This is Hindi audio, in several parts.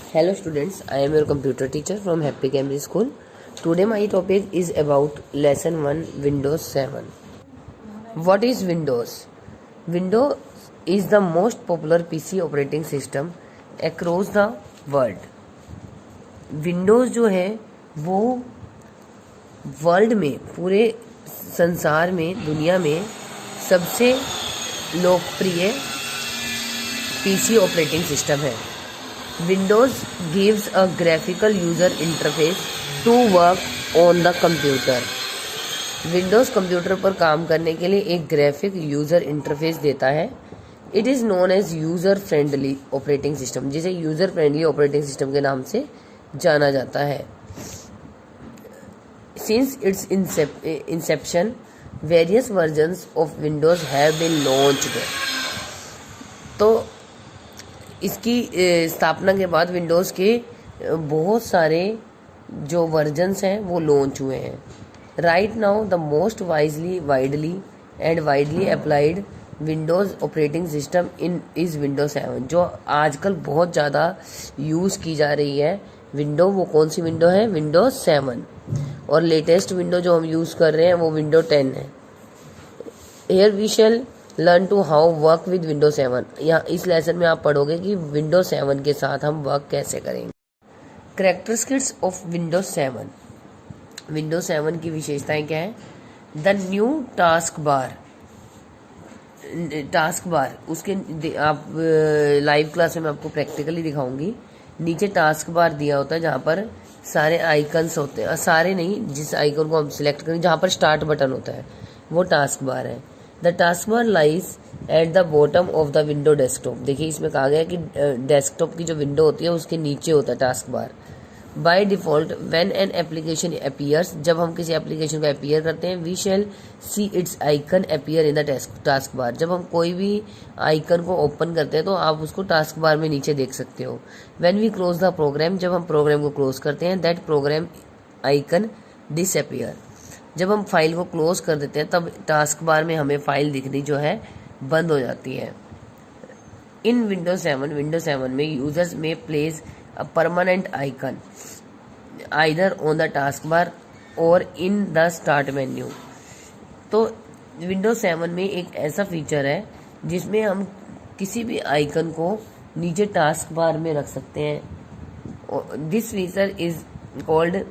Hello students, I am your computer teacher from Happy Cambridge School. Today my topic is about lesson 1 Windows 7. What is Windows? Windows is the most popular PC operating system across the world. Windows जो है वो वर्ल्ड में, पूरे संसार में, दुनिया में सबसे लोकप्रिय पीसी ऑपरेटिंग सिस्टम है. Windows gives a graphical user interface to work on the computer. Windows computer पर काम करने के लिए एक ग्राफिक यूज़र इंटरफेस देता है. It is known as user friendly operating system, जिसे यूज़र फ्रेंडली ऑपरेटिंग सिस्टम के नाम से जाना जाता है. Since it's inception various versions of Windows have been launched. तो इसकी स्थापना के बाद विंडोज़ के बहुत सारे जो वर्जन्स हैं वो लॉन्च हुए हैं. Right now the most widely applied Windows operating system is Windows 7, जो आजकल बहुत ज़्यादा यूज़ की जा रही है. वो कौन सी विंडो है? विंडोज 7. और लेटेस्ट विंडो जो हम यूज़ कर रहे हैं वो विंडो 10 है. Here we shall learn to how work with window 7. यहाँ इस लेसन में आप पढ़ोगे कि विंडो 7 के साथ हम वर्क कैसे करेंगे. Characteristics of window 7. विंडो 7 की विशेषताएं क्या है? द न्यू टास्क बार उसके आप लाइव क्लास में मैं आपको प्रैक्टिकली दिखाऊंगी. नीचे टास्क बार दिया होता है जहाँ पर सारे आइकन्स होते हैं, सारे नहीं, जिस आइकन को हम सिलेक्ट करें जहाँ पर स्टार्ट बटन होता है वो टास्क बार है. The task bar lies at the bottom of the window desktop. देखिए इसमें कहा गया है कि डेस्कटॉप की जो विंडो होती है उसके नीचे होता है task bar. By default when an application appears, जब हम किसी एप्लीकेशन को अपीयर करते हैं, we shall see its icon appear in the task bar. जब हम कोई भी आइकन को ओपन करते हैं तो आप उसको टास्क बार में नीचे देख सकते हो. When we close the program, जब हम प्रोग्राम को क्लोज करते हैं, दैट प्रोग्राम आइकन डिसअपीयर. जब हम फाइल को क्लोज कर देते हैं तब टास्क बार में हमें फाइल दिखनी जो है बंद हो जाती है. इन विंडो 7 में यूजर्स में place a permanent icon either on the task बार और इन द स्टार्ट मेन्यू. तो विंडो 7 में एक ऐसा फीचर है जिसमें हम किसी भी आइकन को नीचे टास्क बार में रख सकते हैं. This feature is called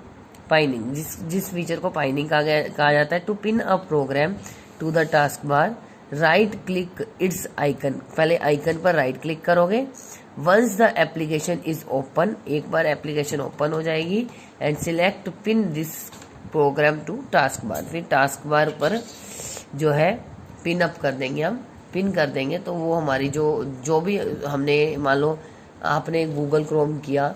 pinning. जिस फीचर को पाइनिंग कहा जाता है. To pin a program to the task bar, right click its icon. पहले आइकन पर राइट क्लिक करोगे. Once the application is open, एक बार एप्लीकेशन ओपन हो जाएगी, and select pin this program to task bar. फिर टास्क बार पर जो है पिन अप कर देंगे, हम पिन कर देंगे. तो वो हमारी जो भी हमने, मान लो आपने गूगल क्रोम किया,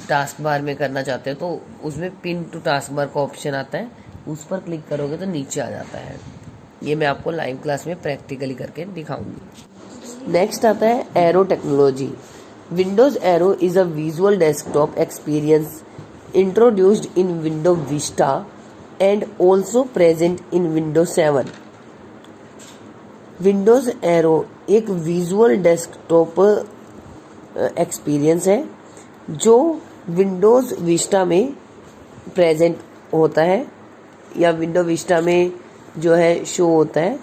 टास्क बार में करना चाहते हो तो उसमें पिन टू टास्क बार का ऑप्शन आता है, उस पर क्लिक करोगे तो नीचे आ जाता है. ये मैं आपको लाइव क्लास में प्रैक्टिकली करके दिखाऊंगी. नेक्स्ट आता है arrow technology. Windows Aero is a visual desktop experience introduced in window Vista and also present in window 7. Windows arrow एक विजुअल डेस्कटॉप एक्सपीरियंस है जो विंडोज विस्टा में प्रेजेंट होता है, या विंडो विस्टा में जो है शो होता है,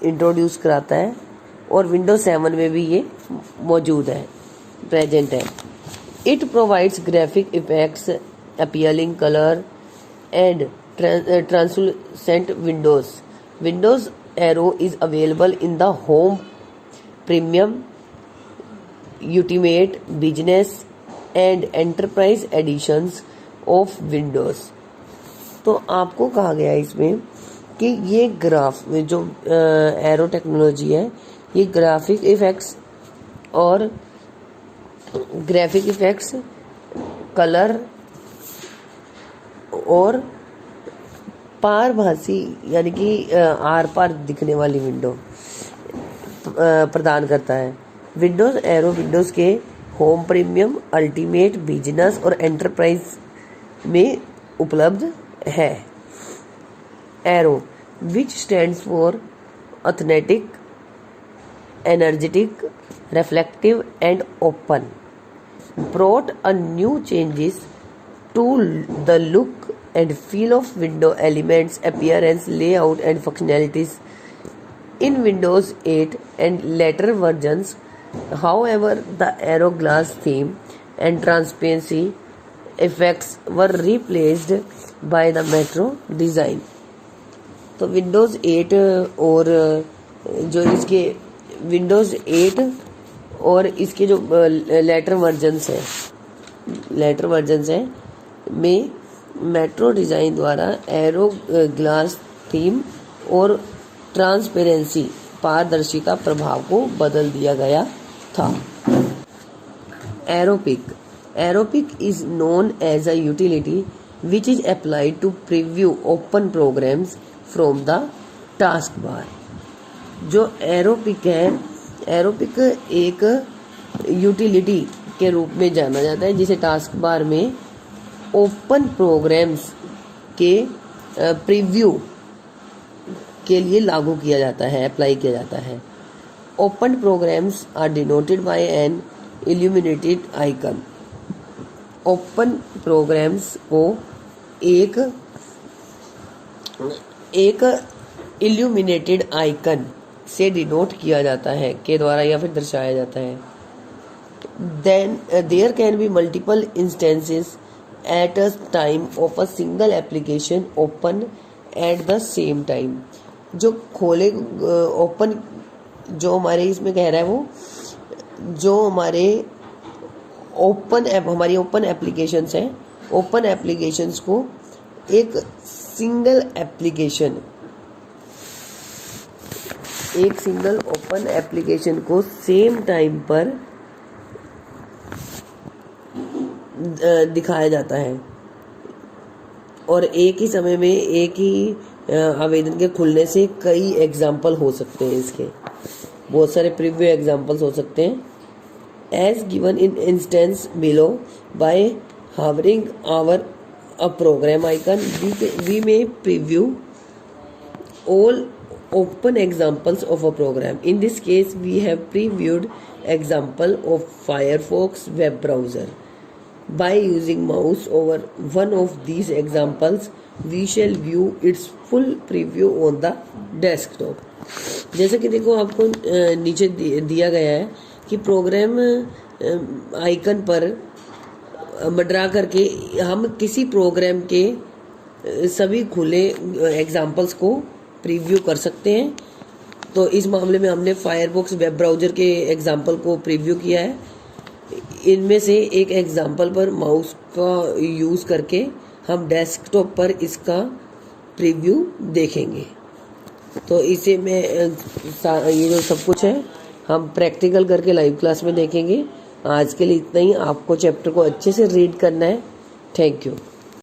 इंट्रोड्यूस कराता है. और विंडो 7 में भी ये मौजूद है, प्रेजेंट है. It provides graphic effects, appearing colour and translucent windows. Windows Aero is available in the home, premium, Ultimate, business and enterprise editions of Windows. तो आपको कहा गया है इसमें कि ये ग्राफ में जो एरो टेक्नोलॉजी है, ये ग्राफिक इफेक्ट्स, कलर और पारभासी यानी कि आर पार दिखने वाली विंडो प्रदान करता है. विंडोज एरो विंडोज के होम, प्रीमियम, अल्टीमेट, बिजनेस और एंटरप्राइज में उपलब्ध है. Arrow which stands for authentic, energetic, reflective and open. brought a new changes to the look and feel of window elements, appearance, layout, and functionalities in Windows 8 and later versions. However, the Aero glass theme and transparency effects were replaced by the Metro design. तो Windows 8 और जो इसके Windows 8 और इसके जो लेटर वर्जन्स हैं में मेट्रो डिज़ाइन द्वारा एरो ग्लास थीम और ट्रांसपेरेंसी पारदर्शिता प्रभाव को बदल दिया गया था। Aero Peek is known as a utility which is applied to preview open programs from the task bar. जो एरोपिक है, एरोपिक एक यूटिलिटी के रूप में जाना जाता है जिसे टास्क बार में ओपन प्रोग्राम्स के प्रीव्यू के लिए लागू किया जाता है, अप्लाई किया जाता है। Open programs are denoted by an illuminated icon. Open programs को एक इल्यूमिनेटेड आइकन से डिनोट किया जाता है, के द्वारा या फिर दर्शाया जाता है। Then there can be multiple instances at a time of a single application open at the same time। जो खोले ओपन जो हमारे इसमें कह रहा है वो जो हमारे हमारी ओपन एप्लीकेशंस हैं, ओपन एप्लीकेशंस को एक सिंगल ओपन एप्लीकेशन को सेम टाइम पर दिखाया जाता है और एक ही समय में एक ही आवेदन के खुलने से कई एग्जाम्पल हो सकते हैं। इसके बहुत सारे प्रीव्यू एग्जाम्पल्स हो सकते हैं। As given in instance below by hovering our a program icon we may preview all open examples of a program. In this case, we have previewed example of Firefox web browser. By using mouse over one of these examples, we shall view its full preview on the desktop. जैसे कि देखो आपको नीचे दिया गया है कि प्रोग्राम आइकन पर मड्रा करके हम किसी प्रोग्राम के सभी खुले एग्जाम्पल्स को प्रीव्यू कर सकते हैं। तो इस मामले में हमने फायरफॉक्स वेब ब्राउज़र के एग्जाम्पल को प्रीव्यू किया है। इनमें से एक एग्जाम्पल पर माउस का यूज़ करके हम डेस्कटॉप पर इसका प्रीव्यू देखेंगे। तो इसे मैं ये जो सब कुछ है हम प्रैक्टिकल करके लाइव क्लास में देखेंगे। आज के लिए इतना ही। आपको चैप्टर को अच्छे से रीड करना है। Thank you.